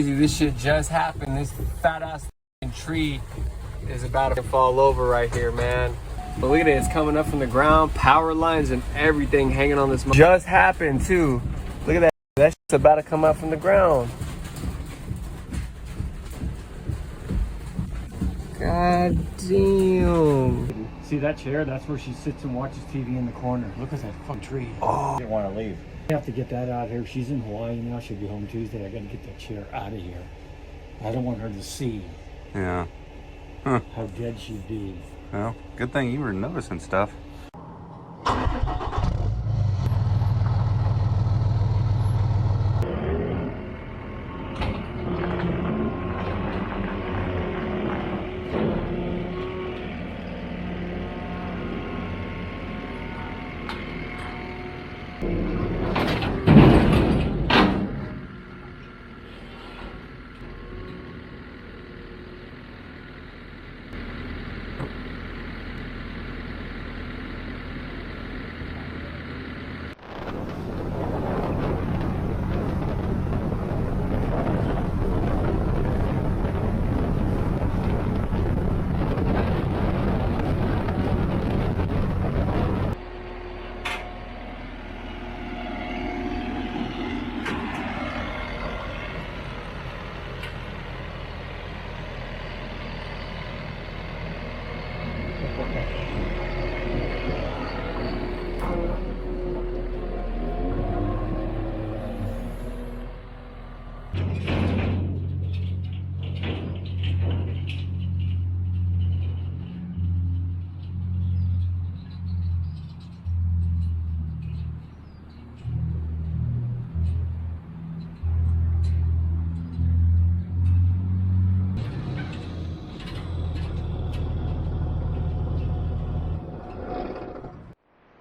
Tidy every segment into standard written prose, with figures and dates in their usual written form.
This shit just happened. This fat ass tree is about to fall over right here, man. But look at it, it's coming up from the ground. Power lines and everything hanging on this. Just happened too. Look at that. That's about to come up from the ground. God damn. See that chair? That's where she sits and watches TV in the corner. Look at that fucking tree. Oh. I didn't want to leave. I have to get that out here. She's in Hawaii now. She'll be home Tuesday. I got to get that chair out of here. I don't want her to see Yeah. Huh. how dead she'd be. Well, good thing you were noticing stuff.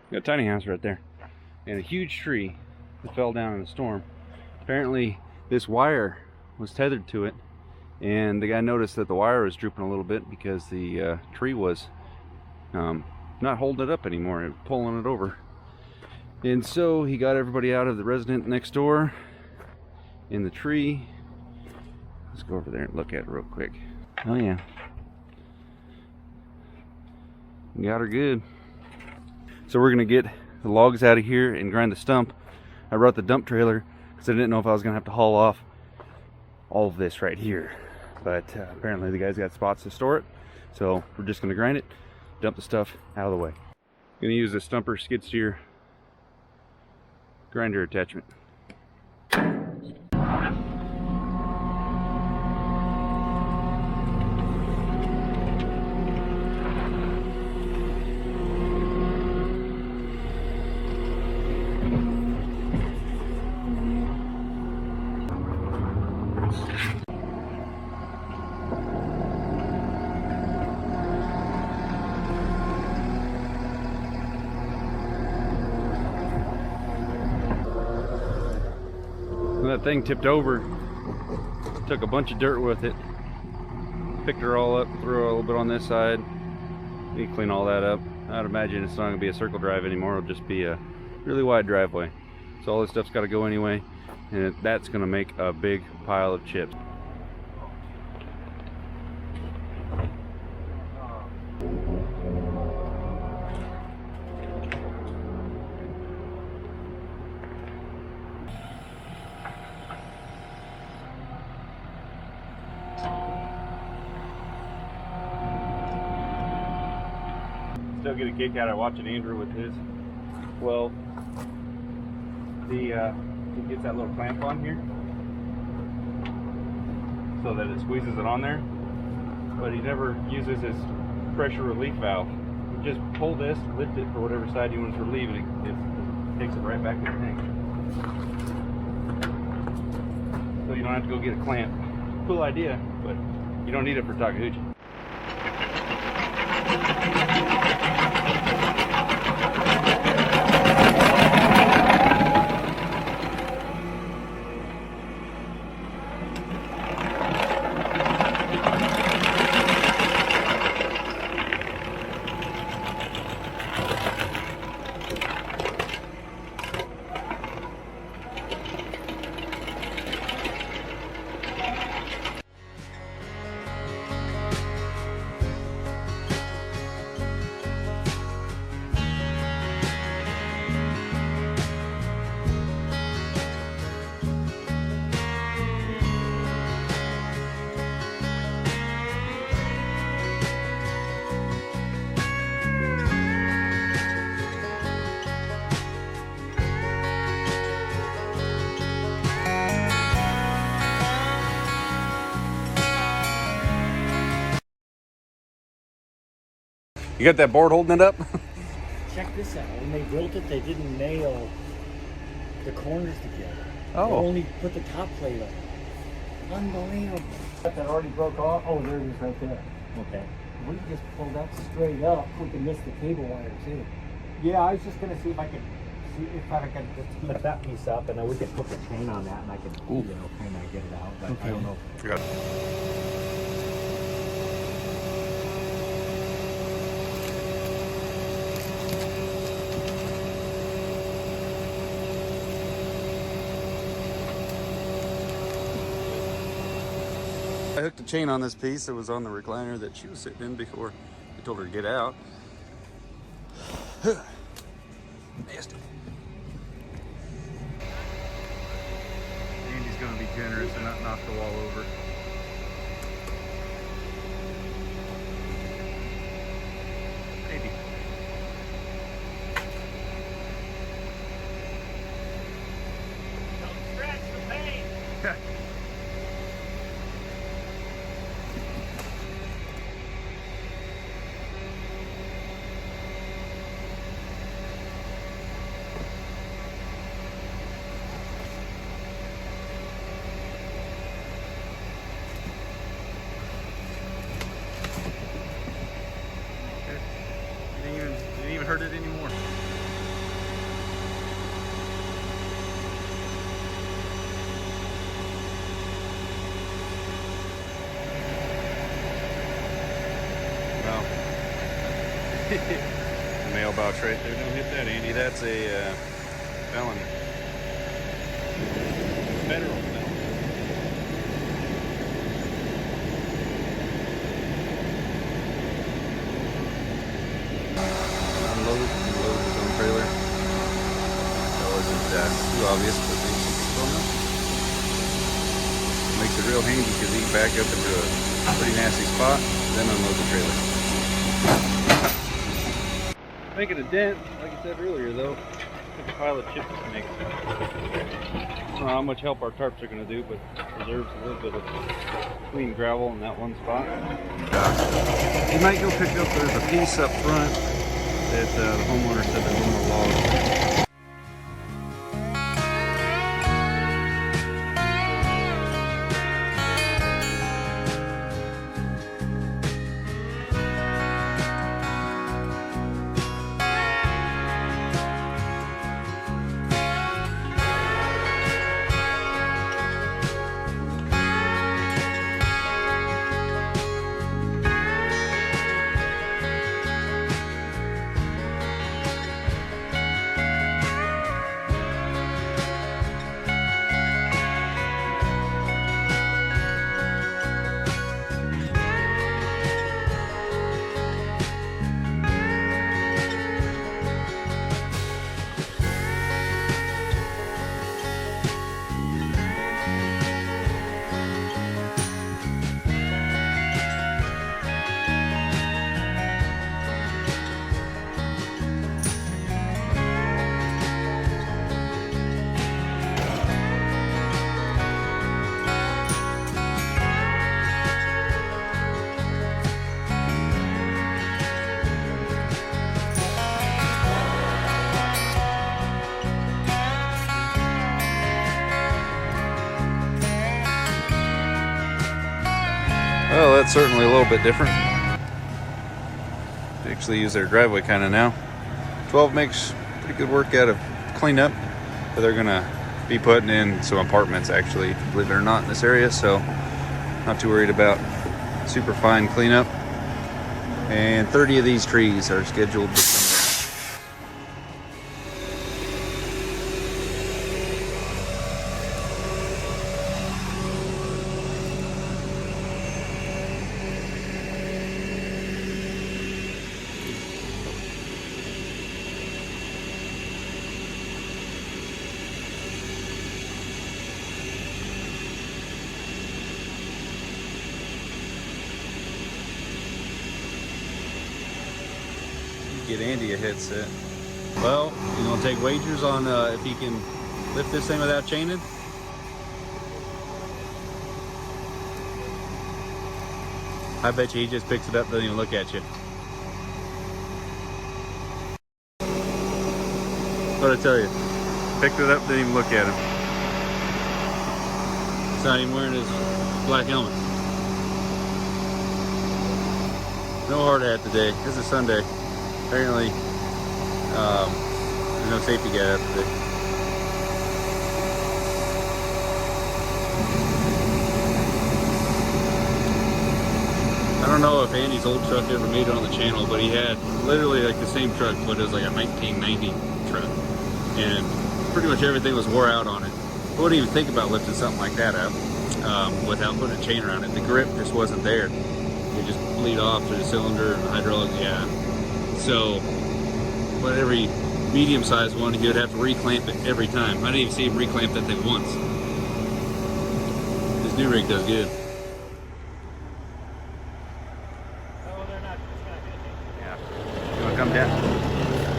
Got a tiny house right there and a huge tree that fell down in a storm. Apparently this wire was tethered to it, and the guy noticed that the wire was drooping a little bit because the tree was not holding it up anymore, it was pulling it over. And so he got everybody out of the resident next door in the tree. Let's go over there and look at it real quick. Oh yeah, got her good. So we're gonna get the logs out of here and grind the stump. I brought the dump trailer because I didn't know if I was gonna have to haul off all of this right here. But apparently the guys got spots to store it. So we're just gonna grind it, dump the stuff out of the way. Gonna use the stumper skid steer grinder attachment. That thing tipped over, took a bunch of dirt with it, picked her all up, threw a little bit on this side. Need to clean all that up. I'd imagine it's not going to be a circle drive anymore, it'll just be a really wide driveway. So all this stuff's got to go anyway, and that's going to make a big pile of chips. Still get a kick out of watching Andrew with his. Well, he gets that little clamp on here so that it squeezes it on there, but he never uses his pressure relief valve. You just pull this, lift it for whatever side you want to relieve, and it takes it right back to the tank. So you don't have to go get a clamp. Cool idea, but you don't need it for Takahauchi. You got that board holding it up? Check this out. When they built it, they didn't nail the corners together. Oh. They only put the top plate on. Unbelievable. That already broke off. Oh, there it is right there. Okay. We can just pull that straight up. We can miss the cable wire too. Yeah, I was just gonna see if I could just lift that piece up, and then we could put the chain on that, and I could, you know, kind of get it out. But I don't know. I hooked a chain on this piece that was on the recliner that she was sitting in before I told her to get out. Nasty. Andy's gonna be generous and not knock the wall over. Maybe. Don't scratch the paint. Didn't even hurt it anymore. Well, the mailbox right there. Don't hit that, Andy. That's a felony. Federal felony. Unload his own trailer. That wasn't too obvious, but maybe some people know. Makes it real handy because he can back up into a pretty nasty spot, then unload the trailer. Making a dent, like I said earlier though. Took a pile of chips to make. I don't know how much help our tarps are going to do, but preserves a little bit of clean gravel in that one spot. You might go pick up, there's a piece up front that the homeowner said there's no more logs. Well, that's certainly a little bit different. They actually use their driveway kind of now. 12 makes pretty good work out of cleanup, but they're gonna be putting in some apartments actually, believe it or not, in this area, so not too worried about super fine cleanup. And 30 of these trees are scheduled to come down. Get Andy a headset. Well, you gonna take wagers on if he can lift this thing without chaining? I bet you he just picks it up, doesn't even look at you. What'd I tell you? Picked it up, didn't even look at him. He's not even wearing his black helmet. No hard hat today. This is Sunday. Apparently, there's no safety guy out today. I don't know if Andy's old truck ever made it on the channel, but he had literally like the same truck, but it was like a 1990 truck. And pretty much everything was wore out on it. I wouldn't even think about lifting something like that up without putting a chain around it. The grip just wasn't there. It just bleed off through the cylinder and the hydraulics, yeah. So, but every medium-sized one, he would have to reclamp it every time. I didn't even see him reclamp that thing once. This new rig does good. Come down.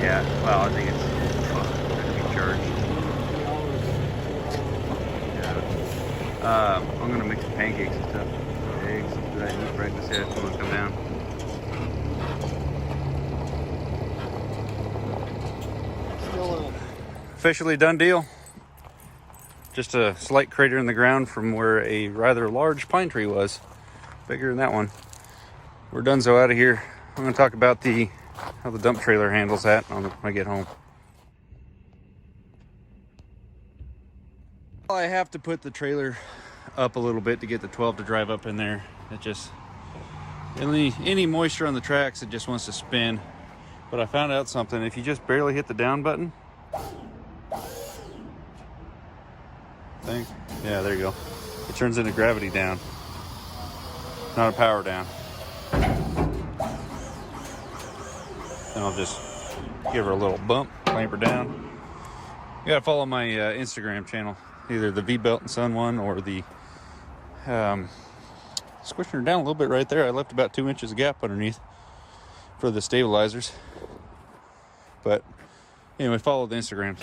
Yeah, well, I think it's be charged. Yeah. I'm gonna make some pancakes and stuff. Eggs, do I eat breakfast yet? I'm gonna come down. Officially done deal. Just a slight crater in the ground from where a rather large pine tree was. Bigger than that one. We're done so out of here. I'm gonna talk about how the dump trailer handles that when I get home. I have to put the trailer up a little bit to get the 12 to drive up in there. It just, any moisture on the tracks, it just wants to spin. But I found out something. If you just barely hit the down button, yeah, there you go. It turns into gravity down, not a power down. And I'll just give her a little bump, clamp her down. You gotta follow my Instagram channel, either the V-Belt and Son one or the squishing her down a little bit right there. I left about 2 inches of gap underneath for the stabilizers. But anyway, follow the Instagrams.